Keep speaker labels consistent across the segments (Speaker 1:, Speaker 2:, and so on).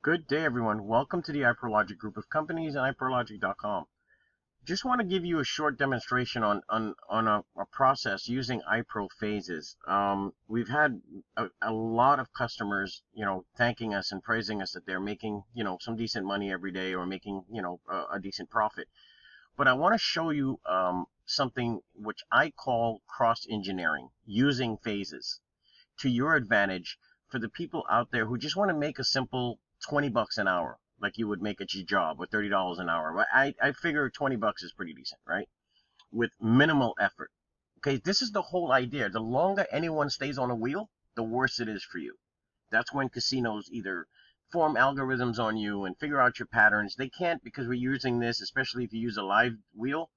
Speaker 1: Good day, everyone. Welcome to the iProLogic group of companies and iProLogic.com. Just want to give you a short demonstration on a process using IPRO phases. We've had a lot of customers, thanking us and praising us that they're making, some decent money every day or making, a decent profit. But I want to show you something which I call cross-engineering using phases to your advantage for the people out there who just want to make a simple 20 bucks an hour like you would make at your job, or $30 an hour. I figure 20 bucks is pretty decent, right? With minimal effort. Okay, this is the whole idea. The longer anyone stays on a wheel, the worse it is for you. That's when casinos either form algorithms on you and figure out your patterns. They can't because we're using this, especially if you use a live wheel.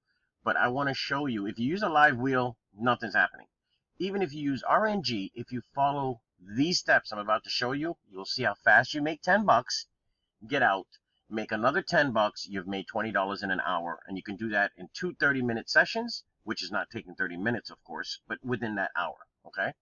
Speaker 1: But I want to show you, if you use a live wheel, nothing's happening. Even if you use RNG, if you follow these steps I'm about to show you, you'll see how fast you make 10 bucks, get out, make another 10 bucks, you've made $20 in an hour, and you can do that in two 30-minute sessions, which is not taking 30 minutes, of course, but within that hour, okay?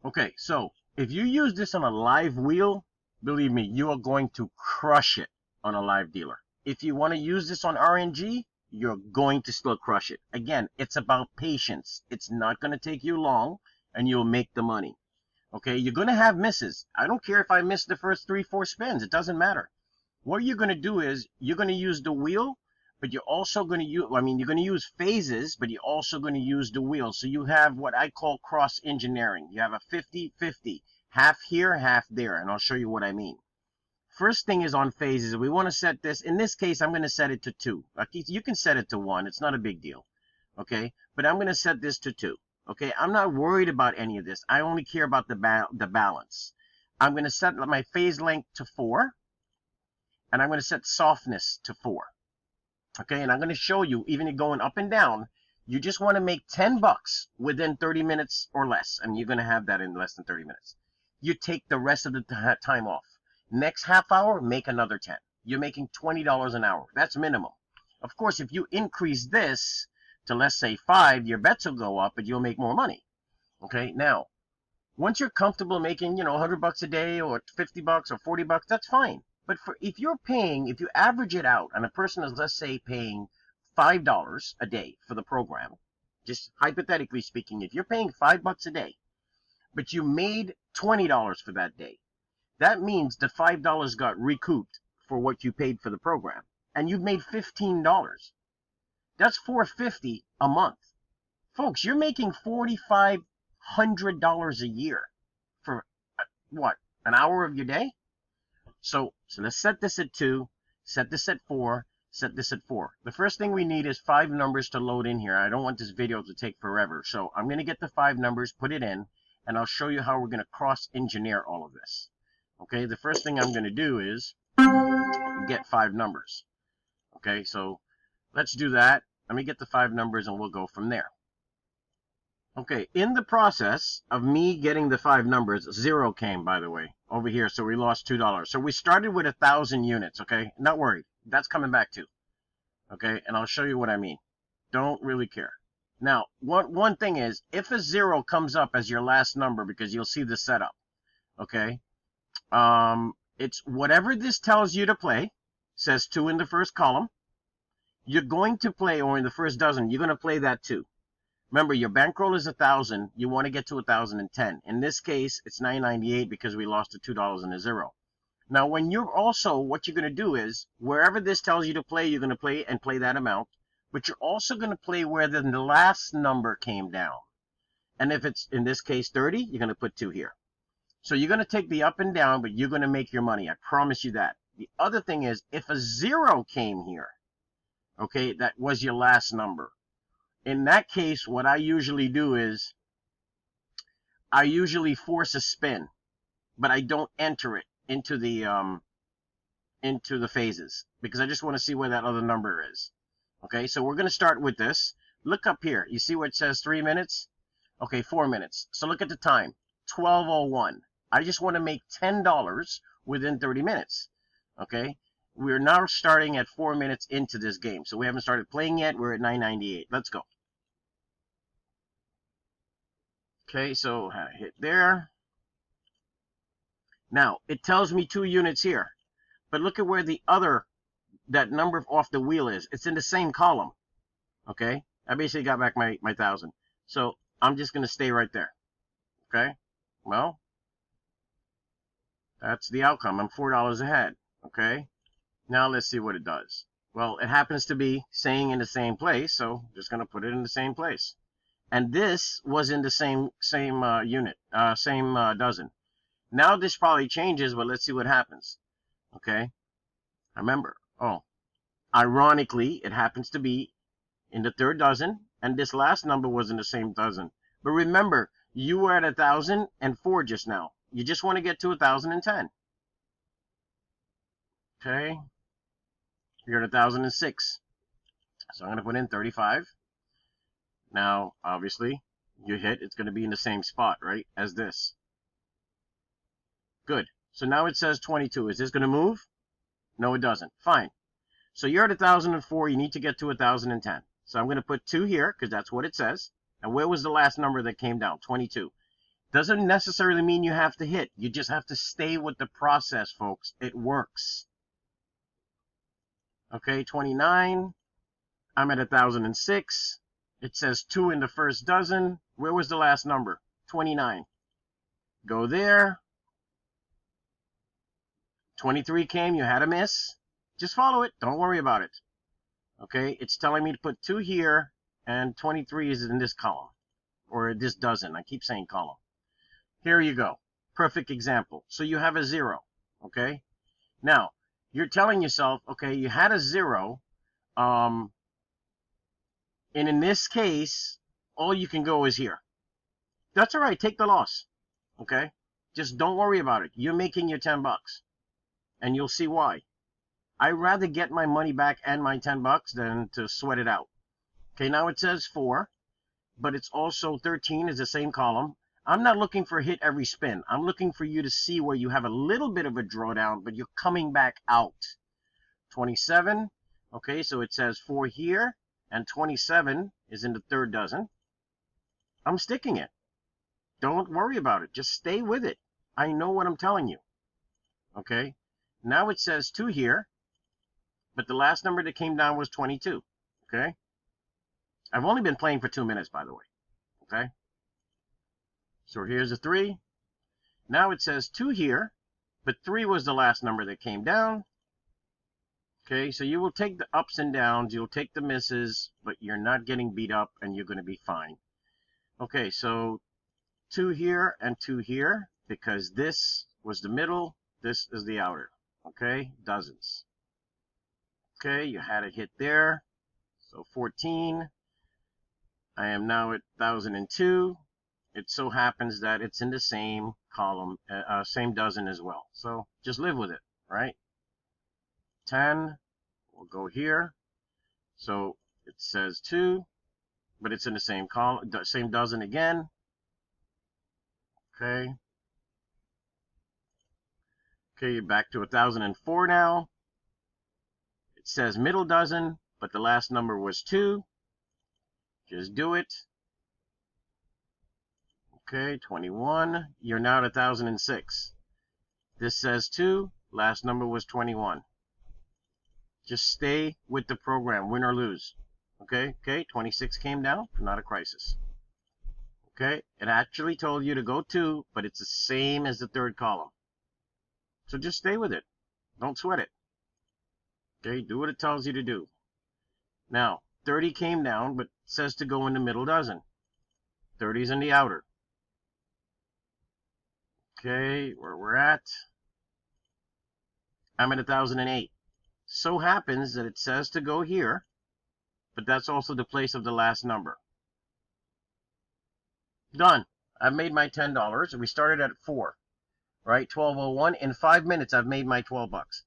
Speaker 1: Okay, so if you use this on a live wheel, believe me, you are going to crush it on a live dealer. If you want to use this on RNG, you're going to still crush it. Again, it's about patience. It's not going to take you long, and you'll make the money. Okay, you're going to have misses. I don't care if I miss the first 3-4 spins. It doesn't matter. What you're going to do is you're going to use the wheel, but you're also going to use, you're going to use phases, but you're also going to use the wheel. So you have what I call cross-engineering. You have a 50-50, half here, half there, and I'll show you what I mean. First thing is on phases. We want to set this. In this case, I'm going to set it to 2. You can set it to 1. It's not a big deal. Okay? But I'm going to set this to 2. Okay? I'm not worried about any of this. I only care about the balance. I'm going to set my phase length to 4. And I'm going to set softness to 4. Okay? And I'm going to show you, even going up and down, you just want to make 10 bucks within 30 minutes or less. And you're going to have that in less than 30 minutes. You take the rest of the time off. Next half hour, make another 10. You're making $20 an hour. That's minimum. Of course, if you increase this to, let's say, 5, your bets will go up, but you'll make more money. Okay, now, once you're comfortable making, 100 bucks a day or 50 bucks or 40 bucks, that's fine. But if you average it out, and a person is, let's say, paying $5 a day for the program, just hypothetically speaking, if you're paying 5 bucks a day, but you made $20 for that day, that means the $5 got recouped for what you paid for the program. And you've made $15. That's $450 a month. Folks, you're making $4,500 a year for, what, an hour of your day? So let's set this at 2, set this at 4, set this at 4. The first thing we need is 5 numbers to load in here. I don't want this video to take forever. So I'm going to get the 5 numbers, put it in, and I'll show you how we're going to cross-engineer all of this. Okay, the first thing I'm going to do is get 5 numbers. Okay, so let's do that. Let me get the 5 numbers and we'll go from there. Okay, in the process of me getting the 5 numbers, 0 came, by the way, over here, so we lost $2. So we started with 1,000 units, okay? Not worried. That's coming back too. Okay, and I'll show you what I mean. Don't really care. Now, one thing is, if a 0 comes up as your last number, because you'll see the setup, okay? It's whatever this tells you to play, says 2 in the first column, you're going to play, or in the first dozen, you're going to play that too. Remember, your bankroll is 1,000, you want to get to 1,010. In this case, it's $9.98 because we lost the $2 and a 0. Now, when you're also, what you're going to do is, wherever this tells you to play, you're going to play and play that amount, but you're also going to play where the last number came down. And if it's, in this case, 30, you're going to put 2 here. So you're going to take the up and down, but you're going to make your money. I promise you that. The other thing is, if a 0 came here, okay, that was your last number. In that case, what I usually do is, I usually force a spin, but I don't enter it into the phases, because I just want to see where that other number is. Okay, so we're going to start with this. Look up here. You see where it says 3 minutes? Okay, 4 minutes. So look at the time, 12:01. I just want to make $10 within 30 minutes, okay? We're now starting at 4 minutes into this game, so we haven't started playing yet. We're at $9.98. Let's go. Okay, so hit there. Now, it tells me 2 units here, but look at where that number off the wheel is. It's in the same column, okay? I basically got back my 1,000. So I'm just going to stay right there, okay? Well, that's the outcome. I'm $4 ahead, okay? Now let's see what it does. Well, it happens to be staying in the same place, so I'm just going to put it in the same place. And this was in the same unit, same dozen. Now this probably changes, but let's see what happens. Okay, remember, ironically, it happens to be in the third dozen, and this last number was in the same dozen. But remember, you were at 1,004 just now. You just want to get to 1,010. Okay, you're at 1,006. So I'm going to put in 35. Now, obviously, you hit, it's going to be in the same spot, right, as this. Good. So now it says 22. Is this going to move? No, it doesn't. Fine. So you're at 1,004. You need to get to 1,010. So I'm going to put 2 here because that's what it says. And where was the last number that came down? 22. Doesn't necessarily mean you have to hit. You just have to stay with the process, folks. It works. Okay, 29. I'm at 1,006. It says 2 in the first dozen. Where was the last number? 29. Go there. 23 came. You had a miss. Just follow it. Don't worry about it. Okay, it's telling me to put 2 here, and 23 is in this column, or this dozen. I keep saying column. Here you go. Perfect example. So you have a 0. Okay. Now, you're telling yourself, okay, you had a 0. And in this case, all you can go is here. That's all right. Take the loss. Okay? Just don't worry about it. You're making your 10 bucks. And you'll see why. I'd rather get my money back and my 10 bucks than to sweat it out. Okay, now it says 4, but it's also 13 is the same column. I'm not looking for a hit every spin. I'm looking for you to see where you have a little bit of a drawdown, but you're coming back out. 27. Okay, so it says 4 here. And 27 is in the third dozen. I'm sticking it. Don't worry about it. Just stay with it. I know what I'm telling you. Okay. Now it says 2 here. But the last number that came down was 22. Okay. I've only been playing for 2 minutes, by the way. Okay. So here's a 3. Now it says 2 here. But 3 was the last number that came down. Okay, so you will take the ups and downs, you'll take the misses, but you're not getting beat up and you're going to be fine. Okay, so 2 here and 2 here, because this was the middle, this is the outer. Okay, dozens. Okay, you had a hit there. So 14. I am now at 1,002. It so happens that it's in the same column, same dozen as well. So just live with it, right? 10, we'll go here. So it says 2, but it's in the same column, same dozen again. Okay. Okay, you're back to 1,004 now. It says middle dozen, but the last number was 2. Just do it. Okay, 21. You're now at 1,006. This says 2. Last number was 21. Just stay with the program, win or lose. Okay, 26 came down, not a crisis. Okay, it actually told you to go 2, but it's the same as the third column. So just stay with it. Don't sweat it. Okay, do what it tells you to do. Now, 30 came down, but says to go in the middle dozen. 30 is in the outer. Okay, where we're at. I'm at 1,008. So happens that it says to go here, but that's also the place of the last number. Done. I've made my $10. We started at 4, right? 12:01. In 5 minutes, I've made my 12 bucks.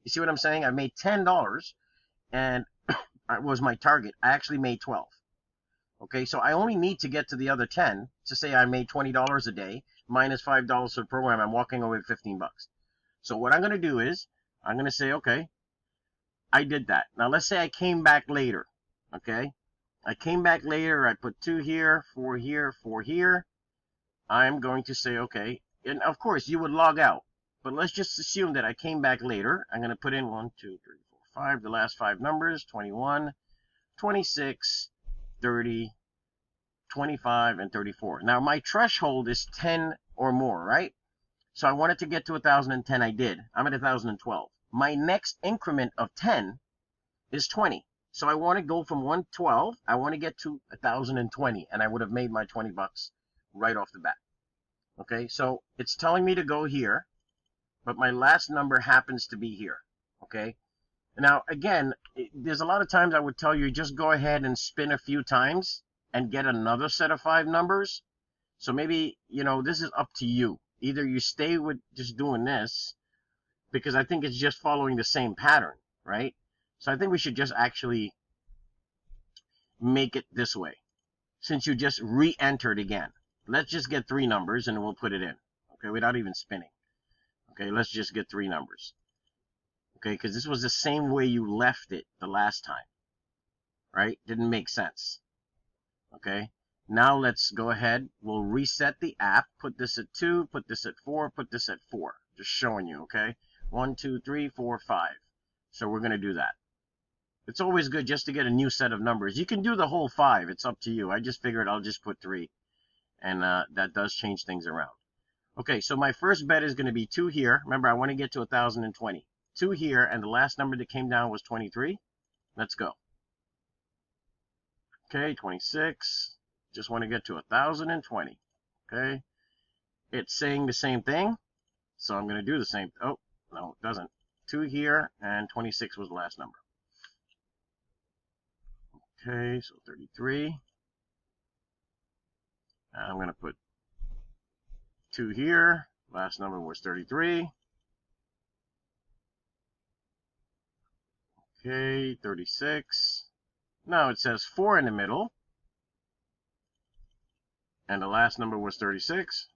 Speaker 1: You see what I'm saying? I made $10, and it was my target. I actually made 12. Okay, so I only need to get to the other 10 to say I made $20 a day, minus $5 for the program. I'm walking away with 15 bucks. So what I'm going to do is, I'm going to say, okay, I did that. Now let's say I came back later. Okay, I came back later. I put 2 here, 4 here, 4 here. I'm going to say, okay, and of course you would log out. But let's just assume that I came back later. I'm going to put in 1, 2, 3, 4, 5, the last 5 numbers, 21, 26, 30, 25, and 34. Now my threshold is 10 or more, right? So I wanted to get to 1,010. I did. I'm at 1,012. My next increment of 10 is 20. So I want to go from 112. I want to get to 1,020, and I would have made my 20 bucks right off the bat. Okay, so it's telling me to go here, but my last number happens to be here. Okay, now again, there's a lot of times I would tell you just go ahead and spin a few times and get another set of 5 numbers. So maybe, you know, this is up to you. Either you stay with just doing this, because I think it's just following the same pattern, right? So I think we should just actually make it this way. Since you just re-entered again, let's just get 3 numbers and we'll put it in, okay, without even spinning. Okay, let's just get 3 numbers. Okay, because this was the same way you left it the last time, right? Didn't make sense. Okay, now let's go ahead. We'll reset the app. Put this at 2, put this at 4, put this at 4. Just showing you, okay? 1, 2, 3, 4, 5. So we're going to do that. It's always good just to get a new set of numbers. You can do the whole 5. It's up to you. I just figured I'll just put 3. And that does change things around. Okay, so my first bet is going to be 2 here. Remember, I want to get to 1,020. 2 here, and the last number that came down was 23. Let's go. Okay, 26. Just want to get to 1,020. Okay. It's saying the same thing, so I'm going to do the same. Oh, no, it doesn't. 2 here, and 26 was the last number. Okay, so 33. I'm going to put 2 here. Last number was 33. Okay, 36. Now it says 4 in the middle. And the last number was 36.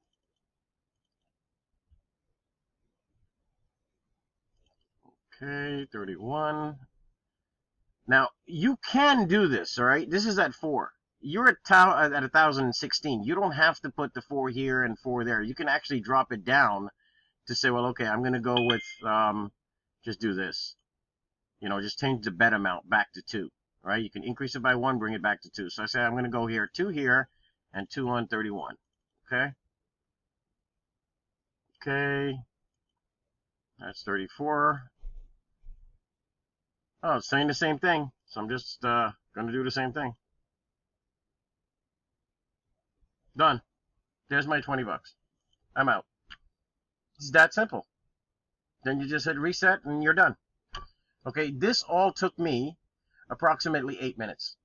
Speaker 1: Okay, 31. Now, you can do this, all right? This is at 4. You're at 1,016. You don't have to put the 4 here and 4 there. You can actually drop it down to say, well, okay, I'm going to go with, just do this. You know, just change the bet amount back to 2, right? You can increase it by 1, bring it back to 2. So I say I'm going to go here, 2 here, and 2 on 31. Okay? Okay. That's 34. Oh, it's saying the same thing. So I'm just going to do the same thing. Done. There's my 20 bucks. I'm out. It's that simple. Then you just hit reset and you're done. Okay, this all took me approximately 8 minutes.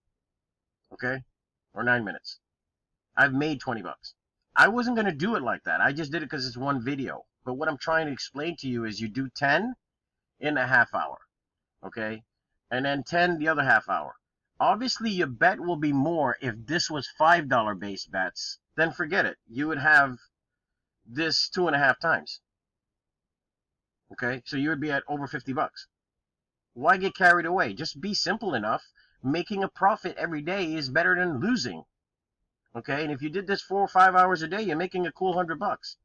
Speaker 1: Okay? Or 9 minutes. I've made 20 bucks. I wasn't going to do it like that. I just did it because it's one video. But what I'm trying to explain to you is you do 10 in a half hour. Okay? And then 10 the other half hour. Obviously, your bet will be more if this was $5 base bets. Then forget it. You would have this 2.5 times. Okay? So you would be at over 50 bucks. Why get carried away? Just be simple enough. Making a profit every day is better than losing. Okay? And if you did this 4 or 5 hours a day, you're making a cool 100 bucks.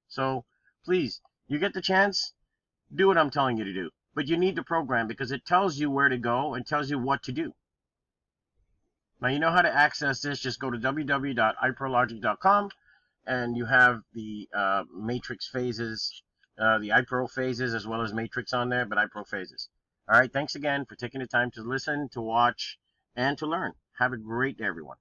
Speaker 1: So, please, you get the chance, do what I'm telling you to do. But you need the program because it tells you where to go and tells you what to do. Now, you know how to access this. Just go to www.iprologic.com and you have the matrix phases, the iPro phases, as well as matrix on there, but iPro phases. All right, thanks again for taking the time to listen, to watch, and to learn. Have a great day, everyone.